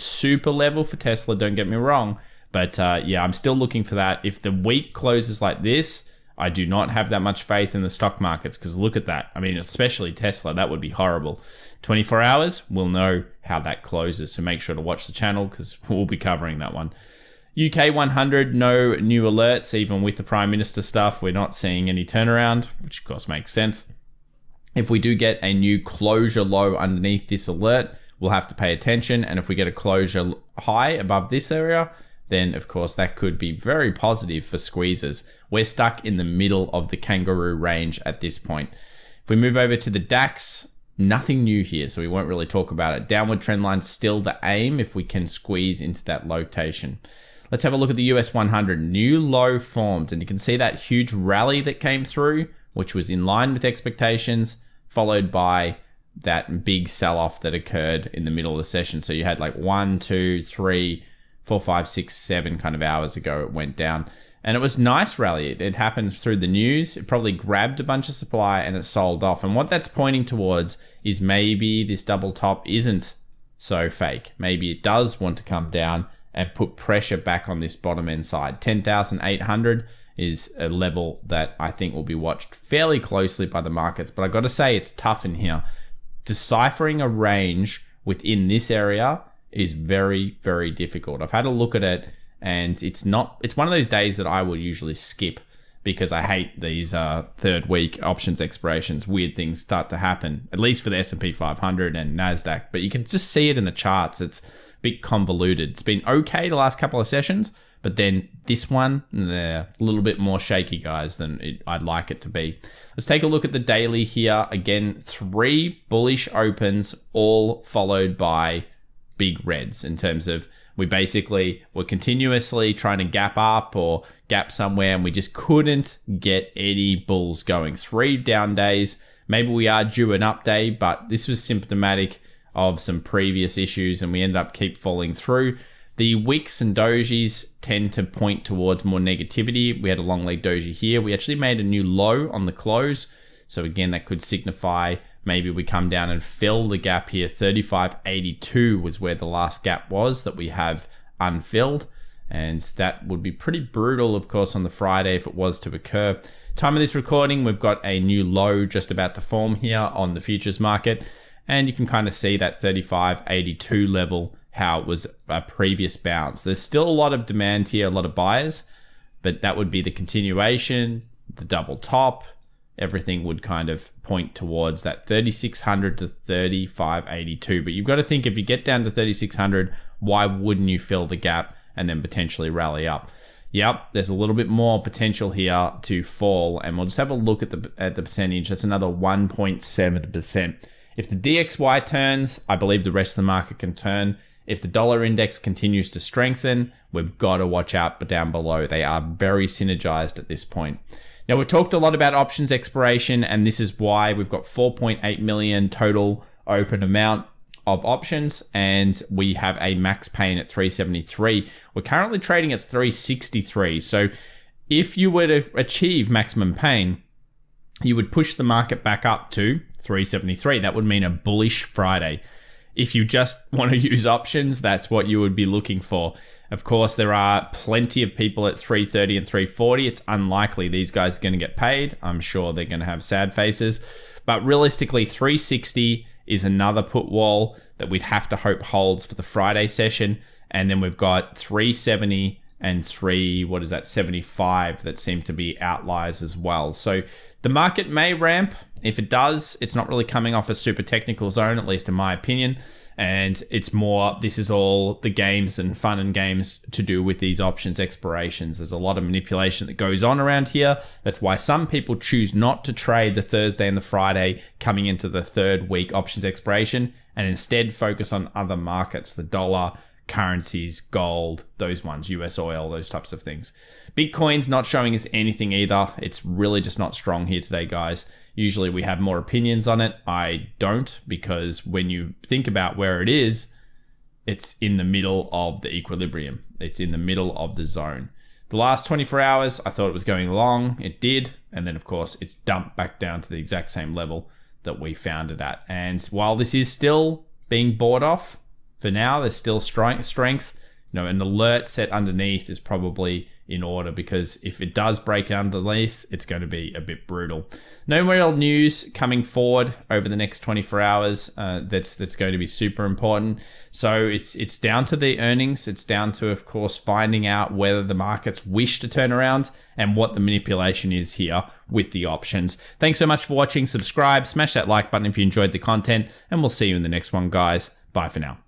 super level for Tesla, don't get me wrong. But yeah, I'm still looking for that. If the week closes like this, I do not have that much faith in the stock markets, because look at that. I mean, especially Tesla, that would be horrible. 24 hours, we'll know how that closes. So make sure to watch the channel, because we'll be covering that one. UK 100, no new alerts. Even with the Prime Minister stuff, we're not seeing any turnaround, which of course makes sense. If we do get a new closure low underneath this alert, we'll have to pay attention. And if we get a closure high above this area, then of course that could be very positive for squeezes. We're stuck in the middle of the kangaroo range at this point. If we move over to the DAX, nothing new here, so we won't really talk about it. Downward trend line still the aim if we can squeeze into that location. Let's have a look at the US 100. New low formed, and you can see that huge rally that came through, which was in line with expectations, followed by that big sell-off that occurred in the middle of the session. So you had like 1, 2, 3, 4, 5, 6, 7 kind of hours ago it went down. And it was a nice rally. It happened through the news. It probably grabbed a bunch of supply and it sold off. And what that's pointing towards is maybe this double top isn't so fake. Maybe it does want to come down and put pressure back on this bottom end side. 10,800 is a level that I think will be watched fairly closely by the markets. But I got to say, it's tough in here. Deciphering a range within this area is very, very difficult. I've had a look at it, and it's one of those days that I will usually skip, because I hate these third week options expirations. Weird things start to happen, at least for the S&P 500 and NASDAQ, but you can just see it in the charts. It's a bit convoluted. It's been okay the last couple of sessions, but then this one, a little bit more shaky, guys, than I'd like it to be. Let's take a look at the daily here. Again, 3 bullish opens, all followed by big reds, in terms of we're continuously trying to gap up or gap somewhere, and we just couldn't get any bulls going. 3 down days. Maybe we are due an up day, but this was symptomatic of some previous issues, and we ended up keep falling through. The wicks and dojis tend to point towards more negativity. We had a long leg doji here. We actually made a new low on the close. So again, that could signify maybe we come down and fill the gap here. 35.82 was where the last gap was that we have unfilled. And that would be pretty brutal, of course, on the Friday if it was to occur. Time of this recording, we've got a new low just about to form here on the futures market. And you can kind of see that 35.82 level, how it was a previous bounce. There's still a lot of demand here, a lot of buyers, but that would be the continuation, the double top. Everything would kind of point towards that 3,600 to 35.82. But you've got to think, if you get down to 3,600, why wouldn't you fill the gap and then potentially rally up? Yep, there's a little bit more potential here to fall, and we'll just have a look at the percentage. That's another 1.7%. If the DXY turns, I believe the rest of the market can turn. If the dollar index continues to strengthen, we've got to watch out down below. They are very synergized at this point. Now, we've talked a lot about options expiration, and this is why we've got 4.8 million total open amount of options, and we have a max pain at 373. We're currently trading at 363. So if you were to achieve maximum pain, you would push the market back up to 373. That would mean a bullish Friday. If you just want to use options, that's what you would be looking for. Of course, there are plenty of people at 330 and 340. It's unlikely these guys are going to get paid. I'm sure they're going to have sad faces. But realistically, 360 is another put wall that we'd have to hope holds for the Friday session. And then we've got 370 and 75 that seem to be outliers as well. So the market may ramp. If it does, it's not really coming off a super technical zone, at least in my opinion. And it's more, this is all the games and fun and games to do with these options expirations. There's a lot of manipulation that goes on around here. That's why some people choose not to trade the Thursday and the Friday coming into the third week options expiration, and instead focus on other markets, the dollar, currencies, gold, those ones, US oil, those types of things. Bitcoin's not showing us anything either. It's really just not strong here today, guys. Usually we have more opinions on it. I don't, because when you think about where it is, it's in the middle of the equilibrium. It's in the middle of the zone. The last 24 hours, I thought it was going long. It did. And then, of course, it's dumped back down to the exact same level that we found it at. And while this is still being bought off for now. There's still strength. An alert set underneath is probably in order, because if it does break underneath, it's going to be a bit brutal. No real news coming forward over the next 24 hours. That's going to be super important. So it's down to the earnings. It's down to, of course, finding out whether the markets wish to turn around and what the manipulation is here with the options. Thanks so much for watching. Subscribe, smash that like button if you enjoyed the content, and we'll see you in the next one, guys. Bye for now.